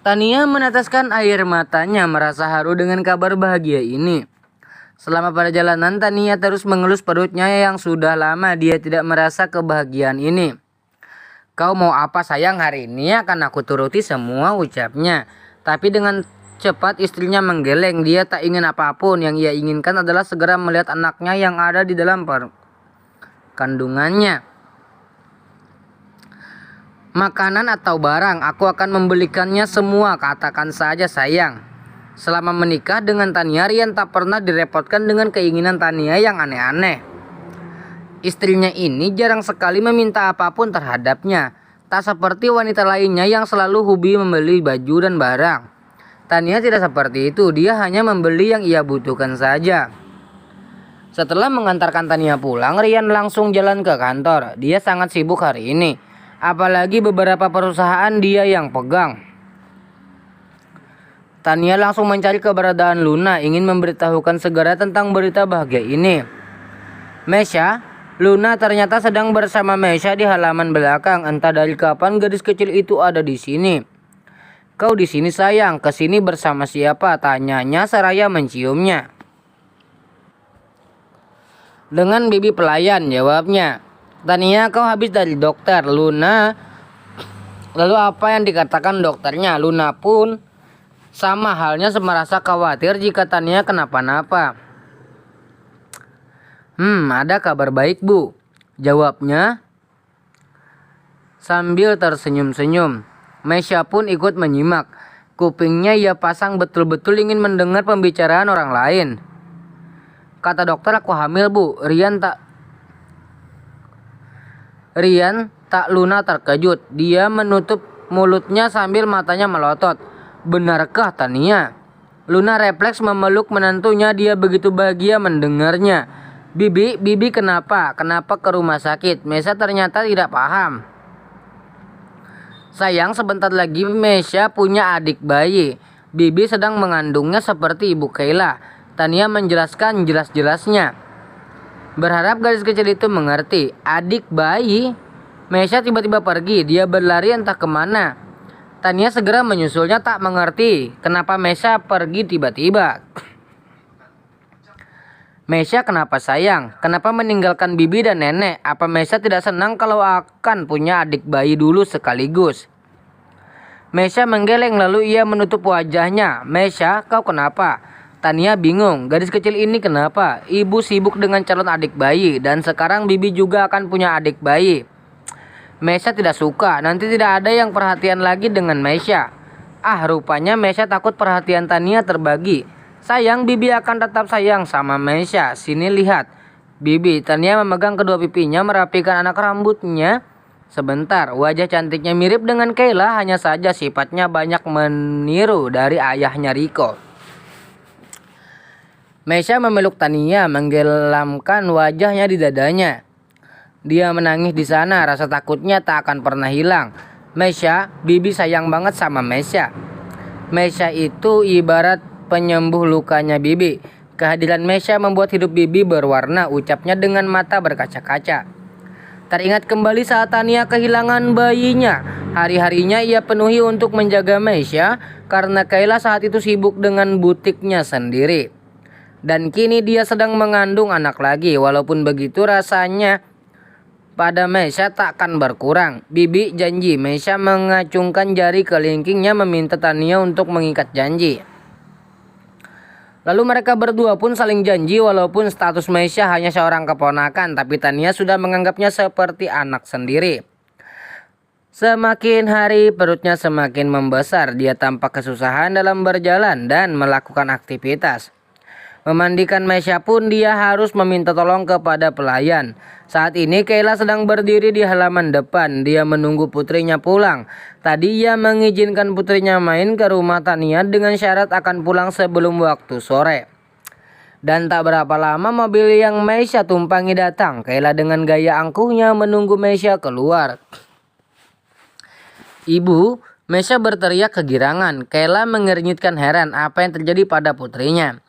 Tania meneteskan air matanya merasa haru dengan kabar bahagia ini. Selama perjalanan Tania terus mengelus perutnya yang sudah lama dia tidak merasa kebahagiaan ini. Kau mau apa sayang hari ini? Akan aku turuti semua ucapnya. Tapi dengan cepat istrinya menggeleng. Dia tak ingin apapun. Yang ia inginkan adalah segera melihat anaknya yang ada di dalam kandungannya. Makanan atau barang, aku akan membelikannya semua, katakan saja sayang. Selama menikah dengan Tania, Rian tak pernah direpotkan dengan keinginan Tania yang aneh-aneh. Istrinya ini jarang sekali meminta apapun terhadapnya. Tak seperti wanita lainnya yang selalu hobi membeli baju dan barang. Tania tidak seperti itu, dia hanya membeli yang ia butuhkan saja. Setelah mengantarkan Tania pulang, Rian langsung jalan ke kantor. Dia sangat sibuk hari ini. Apalagi beberapa perusahaan dia yang pegang. Tania langsung mencari keberadaan Luna, ingin memberitahukan segera tentang berita bahagia ini. Mesha, Luna ternyata sedang bersama Mesha di halaman belakang. Entah dari kapan gadis kecil itu ada di sini. Kau di sini sayang, kesini bersama siapa? Tanyanya seraya menciumnya. Dengan bibi pelayan, jawabnya. Tania, kau habis dari dokter. Luna, lalu apa yang dikatakan dokternya? Luna pun sama halnya merasa khawatir jika Tania kenapa-napa. Ada kabar baik bu, jawabnya sambil tersenyum-senyum. Mesha pun ikut menyimak. Kupingnya ia pasang betul-betul ingin mendengar pembicaraan orang lain. Kata dokter aku hamil bu. Rian tak Luna terkejut. Dia menutup mulutnya sambil matanya melotot. Benarkah Tania? Luna refleks memeluk menantunya. Dia begitu bahagia mendengarnya. Bibi kenapa? Kenapa ke rumah sakit? Mesha ternyata tidak paham. Sayang, sebentar lagi Mesha punya adik bayi. Bibi sedang mengandungnya seperti ibu Kayla. Tania menjelaskan jelas-jelasnya. Berharap gadis kecil itu mengerti. Adik bayi? Mesha tiba-tiba pergi. Dia berlari entah kemana. Tania segera menyusulnya tak mengerti kenapa Mesha pergi tiba-tiba. Mesha kenapa sayang? Kenapa meninggalkan bibi dan nenek? Apa Mesha tidak senang kalau akan punya adik bayi dulu sekaligus? Mesha menggeleng lalu ia menutup wajahnya. Mesha, kau kenapa? Tania bingung, gadis kecil ini kenapa? Ibu sibuk dengan calon adik bayi dan sekarang bibi juga akan punya adik bayi. Mesha tidak suka, nanti tidak ada yang perhatian lagi dengan Mesha. Rupanya Mesha takut perhatian Tania terbagi. Sayang, bibi akan tetap sayang sama Mesha. Sini lihat. Bibi, Tania memegang kedua pipinya merapikan anak rambutnya. Sebentar, wajah cantiknya mirip dengan Kayla, hanya saja sifatnya banyak meniru dari ayahnya Rico. Mesha memeluk Tania, menggelamkan wajahnya di dadanya. Dia menangis di sana, rasa takutnya tak akan pernah hilang. Mesha, bibi sayang banget sama Mesha. Mesha itu ibarat penyembuh lukanya bibi. Kehadiran Mesha membuat hidup bibi berwarna, ucapnya dengan mata berkaca-kaca. Teringat kembali saat Tania kehilangan bayinya. Hari-harinya ia penuhi untuk menjaga Mesha karena Kayla saat itu sibuk dengan butiknya sendiri. Dan kini dia sedang mengandung anak lagi. Walaupun begitu rasanya pada Mesha tak akan berkurang. Bibi janji. Mesha mengacungkan jari ke kelingkingnya meminta Tania untuk mengikat janji. Lalu mereka berdua pun saling janji walaupun status Mesha hanya seorang keponakan. Tapi Tania sudah menganggapnya seperti anak sendiri. Semakin hari perutnya semakin membesar. Dia tampak kesusahan dalam berjalan dan melakukan aktivitas. Memandikan Mesha pun dia harus meminta tolong kepada pelayan. Saat ini Kayla sedang berdiri di halaman depan. Dia menunggu putrinya pulang. Tadi ia mengizinkan putrinya main ke rumah Tania dengan syarat akan pulang sebelum waktu sore. Dan tak berapa lama mobil yang Mesha tumpangi datang. Kayla dengan gaya angkuhnya menunggu Mesha keluar. Ibu, Mesha berteriak kegirangan. Kayla mengernyitkan heran apa yang terjadi pada putrinya.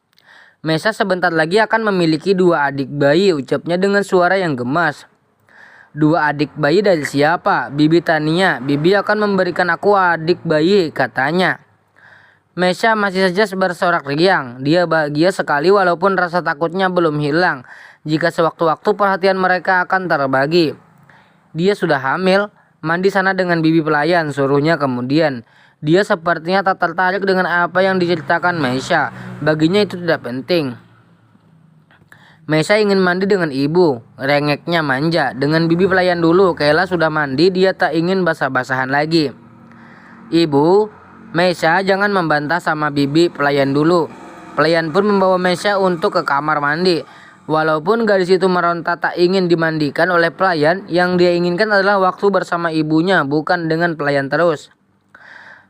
Mesha sebentar lagi akan memiliki 2 adik bayi, ucapnya dengan suara yang gemas. 2 adik bayi dari siapa? Bibi Tania. Bibi akan memberikan aku adik bayi, katanya. Mesya masih saja bersorak riang. Dia bahagia sekali walaupun rasa takutnya belum hilang. Jika sewaktu-waktu perhatian mereka akan terbagi. Dia sudah hamil. Mandi sana dengan bibi pelayan, suruhnya kemudian. Dia sepertinya tak tertarik dengan apa yang diceritakan Mesya. Baginya itu tidak penting. Mesya ingin mandi dengan ibu. Rengeknya manja. Dengan bibi pelayan dulu. Kayla sudah mandi, dia tak ingin basah-basahan lagi. Ibu, Mesya jangan membantah sama bibi pelayan dulu. Pelayan pun membawa Mesya untuk ke kamar mandi. Walaupun gadis itu meronta tak ingin dimandikan oleh pelayan, yang dia inginkan adalah waktu bersama ibunya, bukan dengan pelayan terus.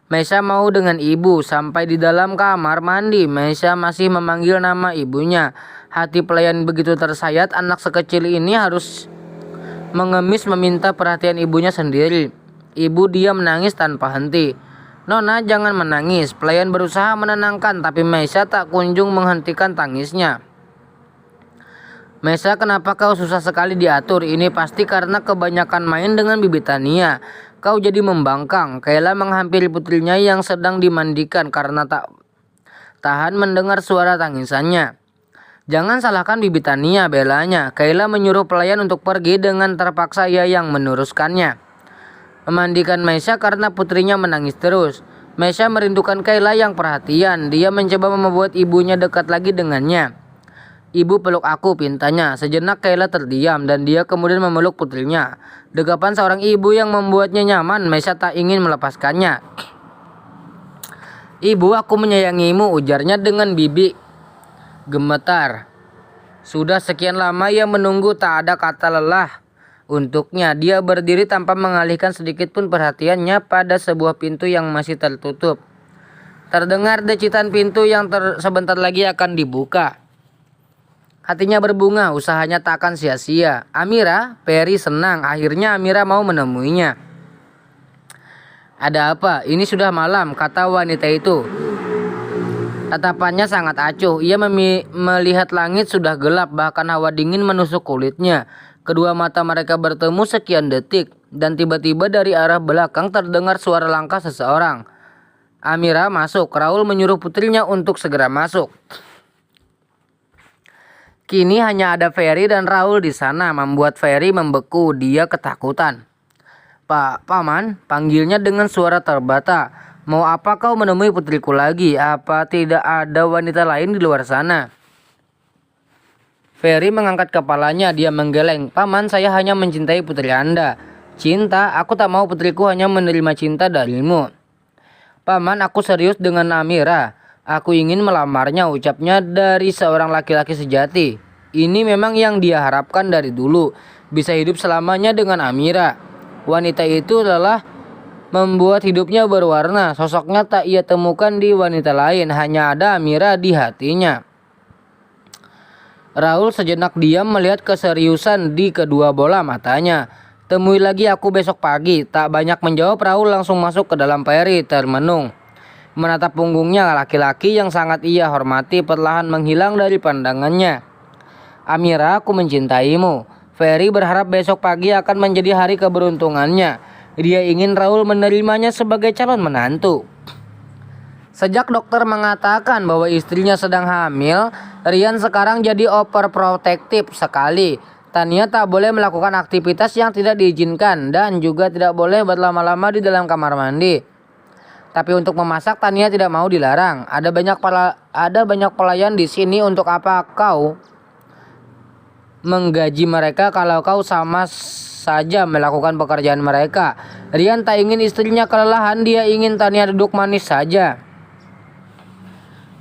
Mesya mau dengan ibu. Sampai di dalam kamar mandi, Mesya masih memanggil nama ibunya. Hati pelayan begitu tersayat, anak sekecil ini harus mengemis meminta perhatian ibunya sendiri. Ibu diam menangis tanpa henti. Nona, jangan menangis. Pelayan berusaha menenangkan, tapi Mesya tak kunjung menghentikan tangisnya. Mesya, kenapa kau susah sekali diatur? Ini pasti karena kebanyakan main dengan bibi Tania. Kau jadi membangkang. Kayla menghampiri putrinya yang sedang dimandikan karena tak tahan mendengar suara tangisannya. Jangan salahkan bibi Tania, belanya. Kayla menyuruh pelayan untuk pergi, dengan terpaksa ia yang meneruskannya. Memandikan Mesya karena putrinya menangis terus. Mesya merindukan Kayla yang perhatian. Dia mencoba membuat ibunya dekat lagi dengannya. Ibu, peluk aku, pintanya. Sejenak Kayla terdiam dan dia kemudian memeluk putrinya. Degapan seorang ibu yang membuatnya nyaman. Mesya tak ingin melepaskannya. Ibu, aku menyayangimu, ujarnya dengan bibi gemetar. Sudah sekian lama ia menunggu, tak ada kata lelah untuknya. Dia berdiri tanpa mengalihkan sedikit pun perhatiannya pada sebuah pintu yang masih tertutup. Terdengar decitan pintu yang sebentar lagi akan dibuka. Hatinya berbunga, usahanya tak akan sia-sia. Amira, Peri senang. Akhirnya Amira mau menemuinya. Ada apa? Ini sudah malam, kata wanita itu. Tatapannya sangat acuh. Ia melihat langit sudah gelap, bahkan hawa dingin menusuk kulitnya. Kedua mata mereka bertemu sekian detik, dan tiba-tiba dari arah belakang terdengar suara langkah seseorang. Amira masuk. Raul menyuruh putrinya untuk segera masuk. Kini hanya ada Ferry dan Raul di sana, membuat Ferry membeku. Dia ketakutan. Paman, panggilnya dengan suara terbata. Mau apa kau menemui putriku lagi? Apa tidak ada wanita lain di luar sana? Ferry mengangkat kepalanya. Dia menggeleng. Paman, saya hanya mencintai putri Anda. Cinta? Aku tak mau putriku hanya menerima cinta darimu. Paman, aku serius dengan Amira. Aku ingin melamarnya, ucapnya dari seorang laki-laki sejati. Ini memang yang dia harapkan dari dulu. Bisa hidup selamanya dengan Amira. Wanita itu adalah membuat hidupnya berwarna. Sosoknya tak ia temukan di wanita lain. Hanya ada Amira di hatinya. Raul sejenak diam melihat keseriusan di kedua bola matanya. Temui lagi aku besok pagi. Tak banyak menjawab, Raul langsung masuk ke dalam Peri termenung. Menatap punggungnya laki-laki yang sangat ia hormati perlahan menghilang dari pandangannya. Amira, aku mencintaimu. Ferry berharap besok pagi akan menjadi hari keberuntungannya. Dia ingin Raul menerimanya sebagai calon menantu. Sejak dokter mengatakan bahwa istrinya sedang hamil, Rian sekarang jadi overprotective sekali. Tania tak boleh melakukan aktivitas yang tidak diizinkan dan juga tidak boleh berlama-lama di dalam kamar mandi. Tapi untuk memasak Tania tidak mau dilarang. Ada banyak pelayan di sini, untuk apa kau menggaji mereka kalau kau sama saja melakukan pekerjaan mereka? Rian tak ingin istrinya kelelahan, dia ingin Tania duduk manis saja.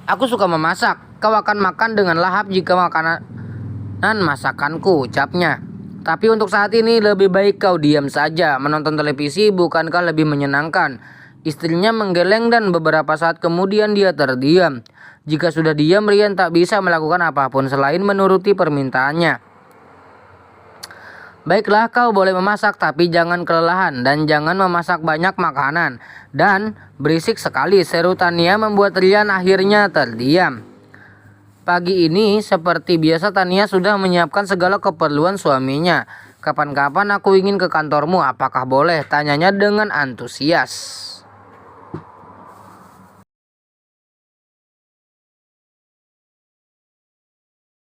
Aku suka memasak. Kau akan makan dengan lahap jika makanan masakanku, ucapnya. Tapi untuk saat ini lebih baik kau diam saja. Menonton televisi bukankah lebih menyenangkan? Istrinya menggeleng dan beberapa saat kemudian dia terdiam. Jika sudah diam, Rian tak bisa melakukan apapun selain menuruti permintaannya. Baiklah, kau boleh memasak, tapi jangan kelelahan dan jangan memasak banyak makanan. Dan berisik sekali, seru Tania membuat Rian akhirnya terdiam. Pagi ini seperti biasa Tania sudah menyiapkan segala keperluan suaminya. Kapan-kapan aku ingin ke kantormu, apakah boleh? Tanyanya dengan antusias.